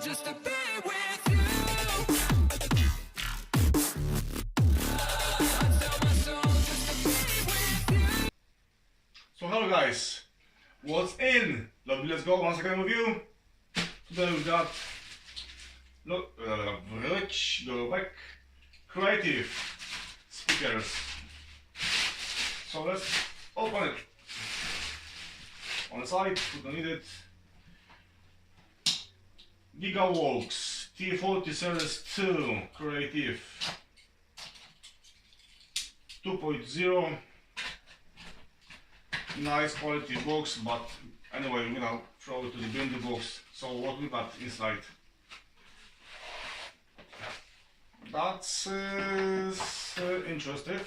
Just to be with you. So hello guys, what's in? Lovely, let's go once again with you. Today we got go back Creative speakers. So let's open it. On the side, we don't need it. GigaWorks T40 Series 2 Creative 2.0. Nice quality box, but anyway, we're gonna throw it to the bin box. So what we got inside? That's interested.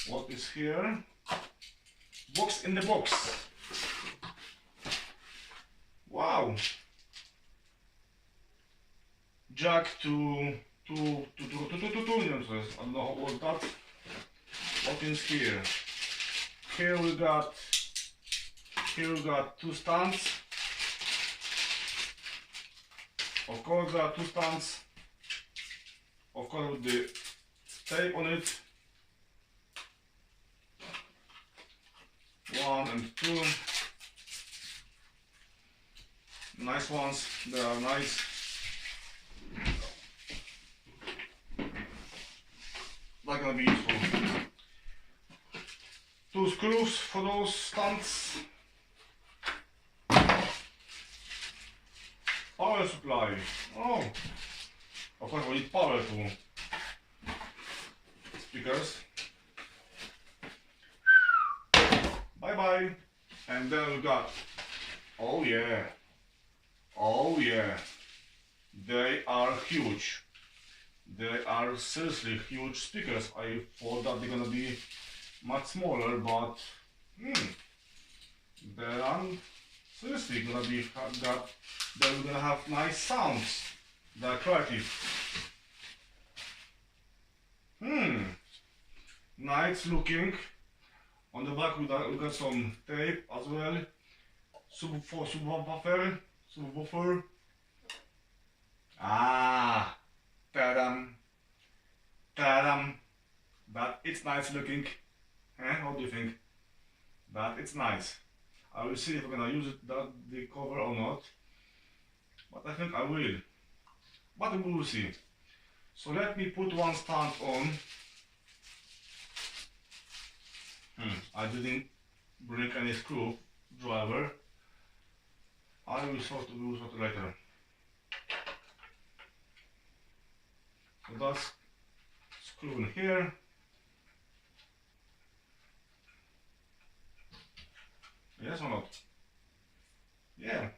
What is here? Box in the box. Wow. Jack to I don't know what that. What is here? Here we got two stands. Of course there are two stands. Of course with the tape on it. 1 and 2. Nice ones. They are nice. They're gonna be useful. 2 screws for those stands. Power supply. Oh, of course we need power to speakers. Bye bye. And then we got, oh yeah, they are huge. They are seriously huge speakers. I thought that they're gonna be much smaller, but they are seriously gonna be they're gonna have nice sounds. They're creative. Nice looking. On the back we got some tape as well. Subwoofer. Ah, ta-dam, ta-dam. But it's nice looking. What do you think? But it's nice. I will see if I'm gonna use it, the cover or not. But I think I will. But we will see. So let me put one stand on. I didn't bring any screwdriver. I will sort of use it later. So that's screw in here. Yes or not? Yeah.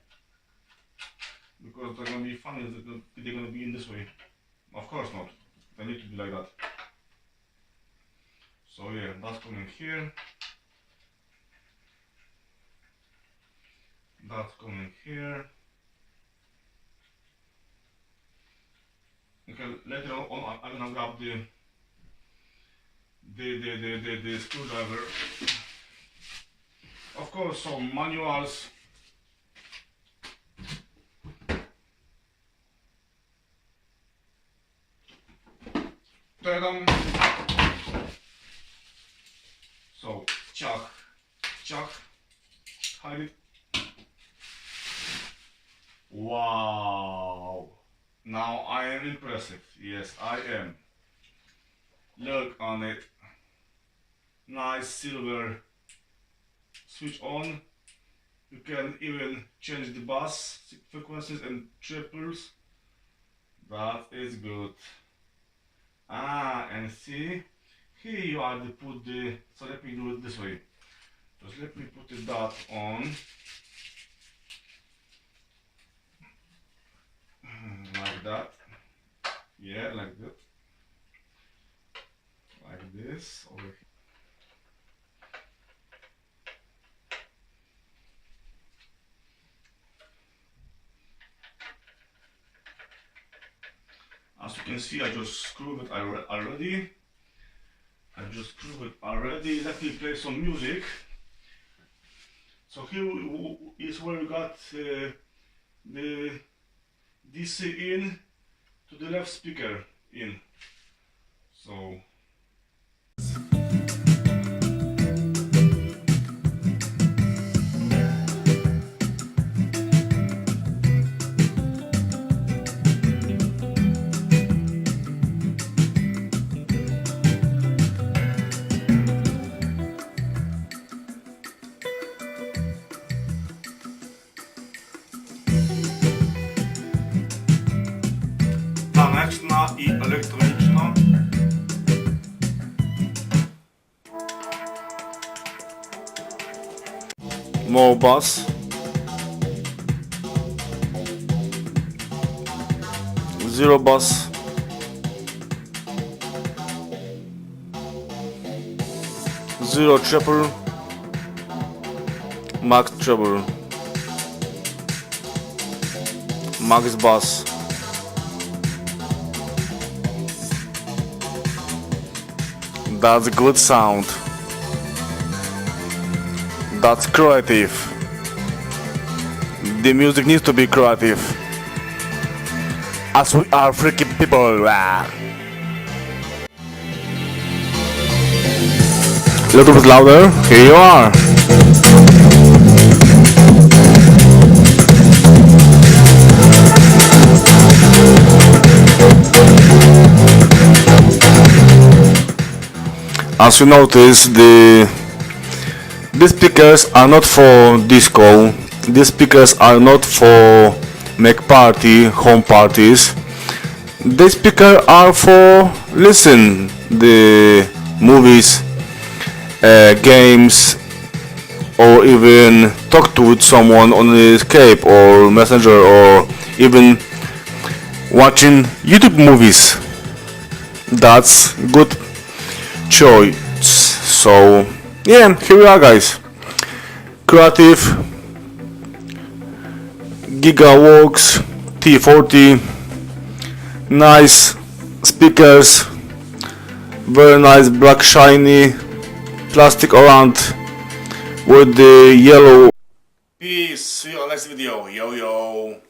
Because they're gonna be funny, they're gonna be in this way. Of course not. They need to be like that. So yeah, that's coming here. That's coming here. Okay, later on I'm gonna grab the screwdriver. Of course, some manuals. Ta-dam. So, chuck, hide it. Wow! Now I am impressive. Yes, I am. Look on it. Nice silver switch on. You can even change the bass frequencies and triples. That is good. And see, here you are to put the, so let me do it this way. Just let me put that on. Like that. Yeah, like that. Like this over here. As you can see, I just screwed it already. Let me play some music. So here is where we got the DC in to the left speaker in. So taneczna i elektroniczna. More bass. Zero bass. Zero treble. Max treble. Max bass. That's good sound. That's creative. The music needs to be creative. As we are freaky people. A little bit louder. Here you are. As you notice, these speakers are not for disco. These speakers are not for make party, home parties. These speakers are for listen the movies, games, or even talk to with someone on Skype or Messenger, or even watching YouTube movies. That's good choice. So yeah, here we are, guys. Creative GigaWorks T40. Nice speakers, very nice black shiny plastic around with the yellow. Peace, see you on next video. Yo yo.